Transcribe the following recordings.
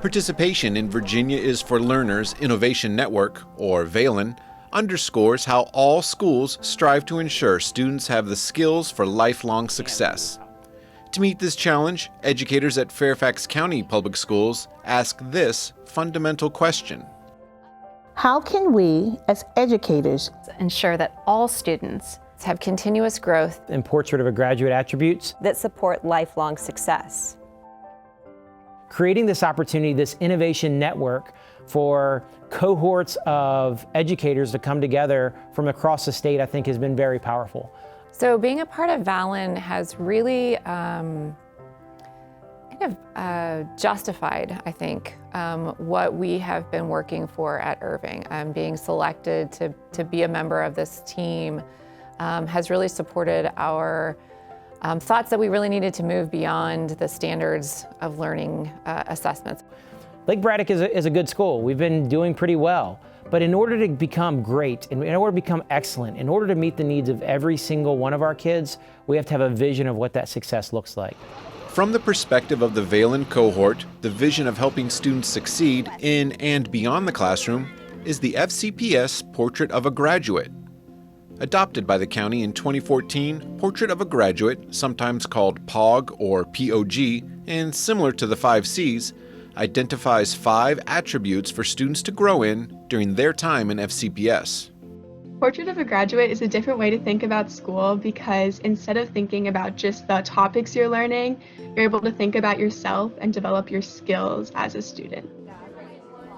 Participation in Virginia is for Learners Innovation Network, or VALin, underscores how all schools strive to ensure students have the skills for lifelong success. To meet this challenge, educators at Fairfax County Public Schools ask this fundamental question. How can we, as educators, ensure that all students have continuous growth and portrait of a graduate attributes that support lifelong success? Creating this opportunity, this innovation network for cohorts of educators to come together from across the state, I think has been very powerful. So being a part of VALin has really justified, I think, what we have been working for at Irving. Being selected to be a member of this team has really supported our thoughts that we really needed to move beyond the standards of learning assessments. Lake Braddock is a good school. We've been doing pretty well. But in order to become great, in order to become excellent, in order to meet the needs of every single one of our kids, we have to have a vision of what that success looks like. From the perspective of the VALin cohort, the vision of helping students succeed in and beyond the classroom is the FCPS Portrait of a Graduate. Adopted by the county in 2014, Portrait of a Graduate, sometimes called Pog or POG, and similar to the 5 C's, identifies 5 attributes for students to grow in during their time in FCPS. Portrait of a Graduate is a different way to think about school because instead of thinking about just the topics you're learning, you're able to think about yourself and develop your skills as a student.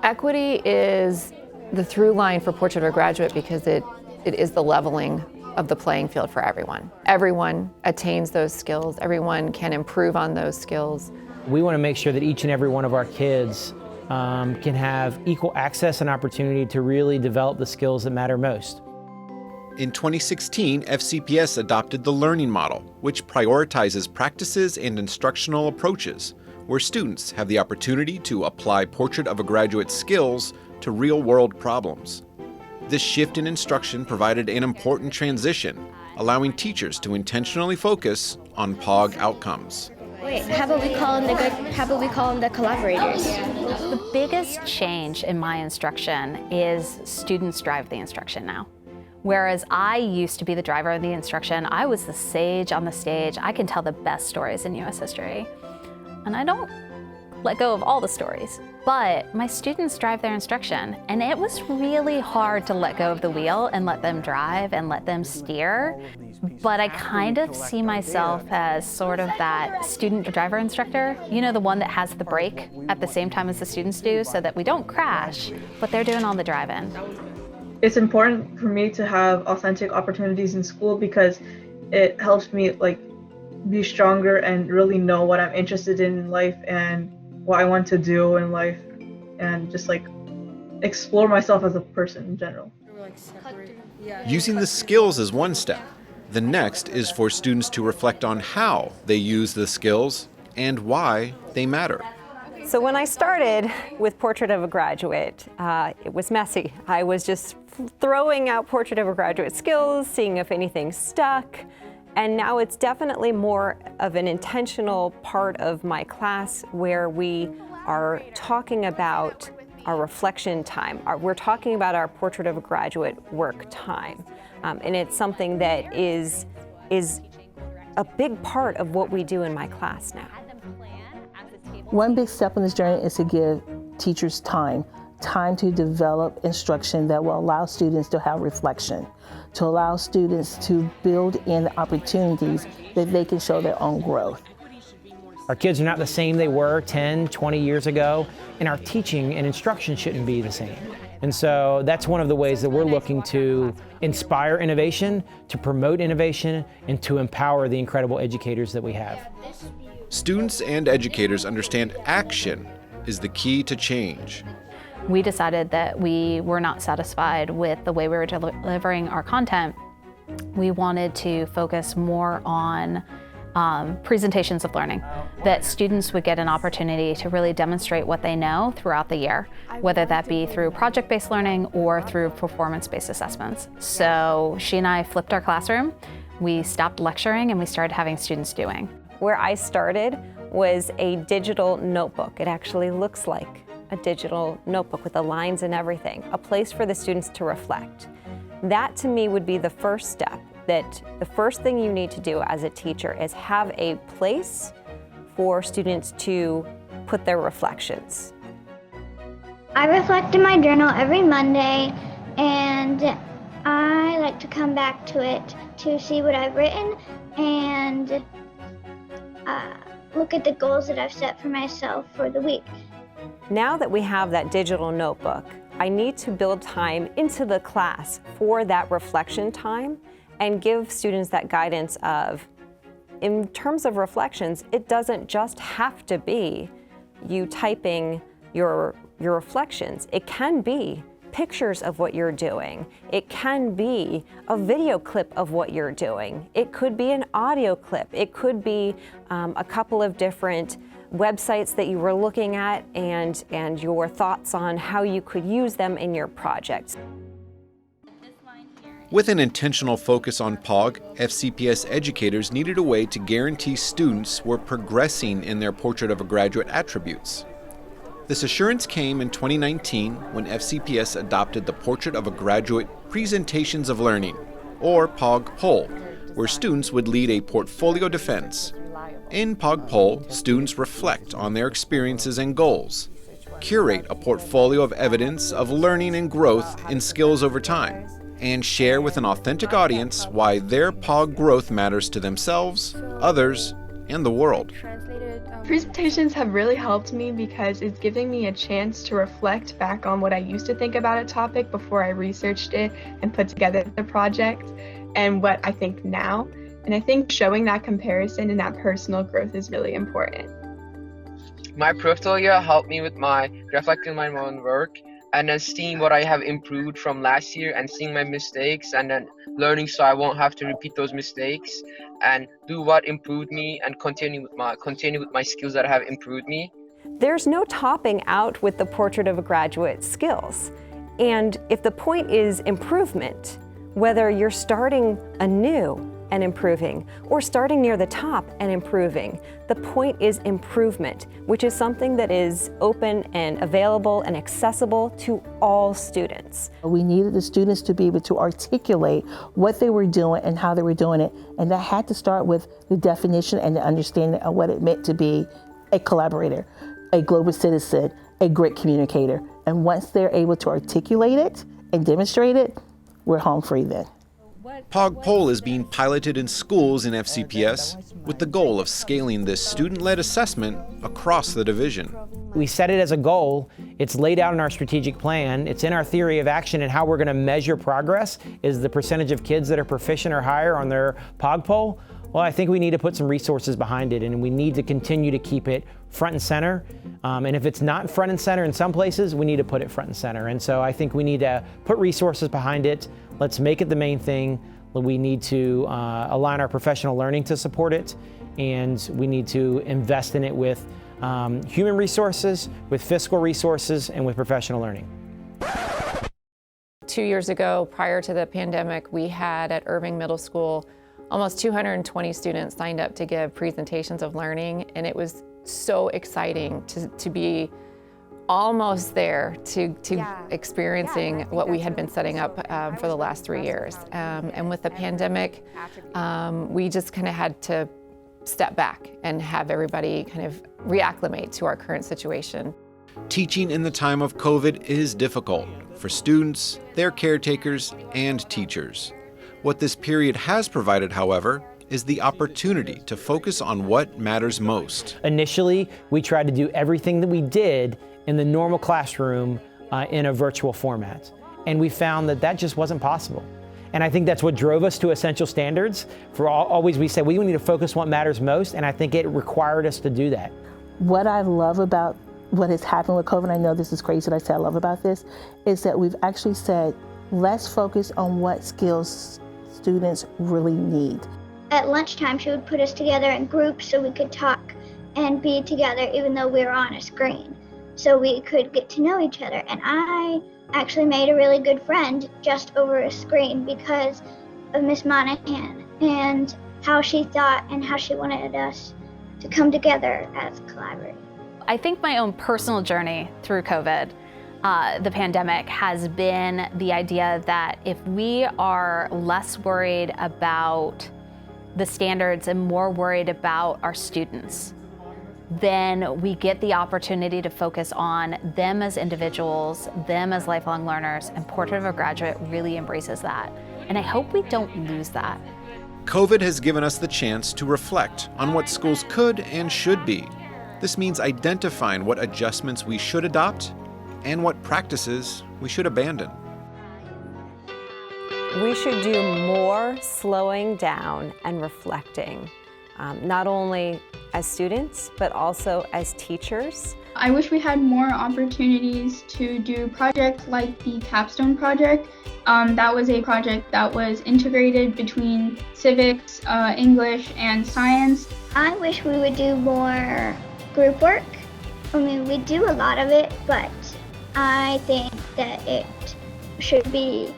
Equity is the through line for Portrait of a Graduate because it is the leveling of the playing field for everyone. Everyone attains those skills. Everyone can improve on those skills. We want to make sure that each and every one of our kids can have equal access and opportunity to really develop the skills that matter most. In 2016, FCPS adopted the learning model, which prioritizes practices and instructional approaches, where students have the opportunity to apply Portrait of a Graduate skills to real-world problems. This shift in instruction provided an important transition, allowing teachers to intentionally focus on POG outcomes. Wait, how about we call them the collaborators? The biggest change in my instruction is students drive the instruction now. Whereas I used to be the driver of the instruction, I was the sage on the stage. I can tell the best stories in US history. And I don't let go of all the stories, but my students drive their instruction. And it was really hard to let go of the wheel and let them drive and let them steer. But I kind of see myself as sort of that student driver instructor, you know, the one that has the brake at the same time as the students do so that we don't crash, but they're doing all the driving. It's important for me to have authentic opportunities in school because it helps me be stronger and really know what I'm interested in life and what I want to do in life and just explore myself as a person in general. Using the skills is one step. The next is for students to reflect on how they use the skills and why they matter. So when I started with Portrait of a Graduate, it was messy. I was just throwing out Portrait of a Graduate skills, seeing if anything stuck. And now it's definitely more of an intentional part of my class where we are talking about our reflection time. We're talking about our Portrait of a Graduate work time. And it's something that is a big part of what we do in my class now. one big step on this journey is to give teachers time to develop instruction that will allow students to have reflection, to allow students to build in opportunities that they can show their own growth. Our kids are not the same they were 10, 20 years ago, and our teaching and instruction shouldn't be the same. And so that's one of the ways that we're looking to inspire innovation, to promote innovation, and to empower the incredible educators that we have. Students and educators understand action is the key to change. We decided that we were not satisfied with the way we were delivering our content. We wanted to focus more on presentations of learning, that students would get an opportunity to really demonstrate what they know throughout the year, whether that be through project-based learning or through performance-based assessments. So she and I flipped our classroom. We stopped lecturing and we started having students doing. Where I started was a digital notebook. It actually looks like a digital notebook with the lines and everything, a place for the students to reflect. That to me would be the first step, that the first thing you need to do as a teacher is have a place for students to put their reflections. I reflect in my journal every Monday, and I like to come back to it to see what I've written and look at the goals that I've set for myself for the week. Now that we have that digital notebook, I need to build time into the class for that reflection time and give students that guidance of, in terms of reflections, it doesn't just have to be you typing your reflections. It can be pictures of what you're doing. It can be a video clip of what you're doing. It could be an audio clip. It could be a couple of different websites that you were looking at and your thoughts on how you could use them in your projects. With an intentional focus on POG, FCPS educators needed a way to guarantee students were progressing in their Portrait of a Graduate attributes. This assurance came in 2019 when FCPS adopted the Portrait of a Graduate Presentations of Learning, or Pog Poll, where students would lead a portfolio defense. In Pog Poll, students reflect on their experiences and goals, curate a portfolio of evidence of learning and growth in skills over time, and share with an authentic audience why their POG growth matters to themselves, others, and the world. Presentations have really helped me because it's giving me a chance to reflect back on what I used to think about a topic before I researched it and put together the project and what I think now. And I think showing that comparison and that personal growth is really important. My portfolio helped me with my reflecting my own work and then seeing what I have improved from last year and seeing my mistakes and then learning so I won't have to repeat those mistakes and do what improved me and continue with my skills that have improved me. There's no topping out with the Portrait of a Graduate skills. And if the point is improvement, whether you're starting anew and improving or starting near the top and improving, the point is improvement, which is something that is open and available and accessible to all students. We needed the students to be able to articulate what they were doing and how they were doing it, and that had to start with the definition and the understanding of what it meant to be a collaborator, a global citizen, a great communicator. And once they're able to articulate it and demonstrate it, we're home free then. Pog Poll is being piloted in schools in FCPS with the goal of scaling this student-led assessment across the division. We set it as a goal. It's laid out in our strategic plan. It's in our theory of action, and how we're going to measure progress is the percentage of kids that are proficient or higher on their Pog Poll. Well, I think we need to put some resources behind it, and we need to continue to keep it front and center. And if it's not front and center in some places, we need to put it front and center. And so I think we need to put resources behind it. Let's make it the main thing. We need to align our professional learning to support it, and we need to invest in it with human resources, with fiscal resources, and with professional learning. 2 years ago, prior to the pandemic, we had at Irving Middle School almost 220 students signed up to give presentations of learning, and it was so exciting to be almost there to experiencing what we had been setting up for the last 3 years. And with the pandemic, we just kind of had to step back and have everybody kind of reacclimate to our current situation. Teaching in the time of COVID is difficult for students, their caretakers, and teachers. What this period has provided, however, is the opportunity to focus on what matters most. Initially, we tried to do everything that we did in the normal classroom in a virtual format. And we found that that just wasn't possible. And I think that's what drove us to Essential Standards. Always we said we need to focus on what matters most, and I think it required us to do that. What I love about what has happened with COVID, I know this is crazy that I say I love about this, is that we've actually said, let's focus on what skills students really need. At lunchtime, she would put us together in groups so we could talk and be together even though we were on a screen, so we could get to know each other. And I actually made a really good friend just over a screen because of Miss Monahan and how she thought and how she wanted us to come together as collaborators. I think my own personal journey through COVID, the pandemic, has been the idea that if we are less worried about the standards and more worried about our students, then we get the opportunity to focus on them as individuals, them as lifelong learners, and Portrait of a Graduate really embraces that. And I hope we don't lose that. COVID has given us the chance to reflect on what schools could and should be. This means identifying what adjustments we should adopt and what practices we should abandon. We should do more slowing down and reflecting, not only as students, but also as teachers. I wish we had more opportunities to do projects like the capstone project. That was a project that was integrated between civics, English, and science. I wish we would do more group work. I mean, we do a lot of it, but I think that it should be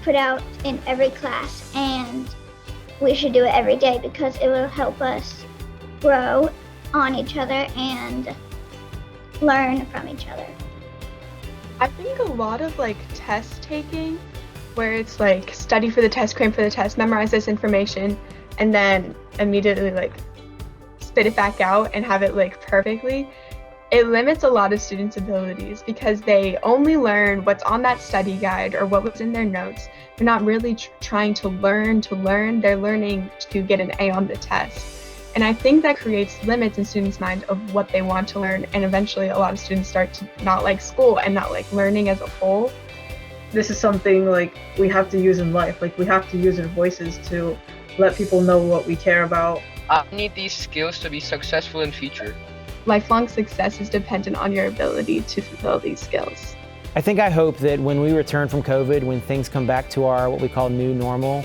put out in every class, and we should do it every day because it will help us grow on each other and learn from each other. I think a lot of test taking, where it's study for the test, cram for the test, memorize this information, and then immediately spit it back out and have it perfectly, it limits a lot of students' abilities because they only learn what's on that study guide or what was in their notes. They're not really trying to learn. They're learning to get an A on the test. And I think that creates limits in students' mind of what they want to learn, and eventually a lot of students start to not like school and not like learning as a whole. This is something we have to use in life. We have to use our voices to let people know what we care about. I need these skills to be successful in future. Lifelong success is dependent on your ability to fulfill these skills. I hope that when we return from COVID, when things come back to our what we call new normal,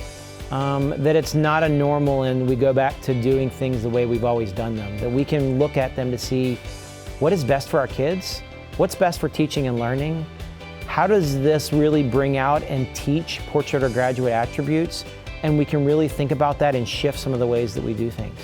that it's not a normal and we go back to doing things the way we've always done them, that we can look at them to see what is best for our kids, what's best for teaching and learning, how does this really bring out and teach Portrait of a Graduate attributes, and we can really think about that and shift some of the ways that we do things.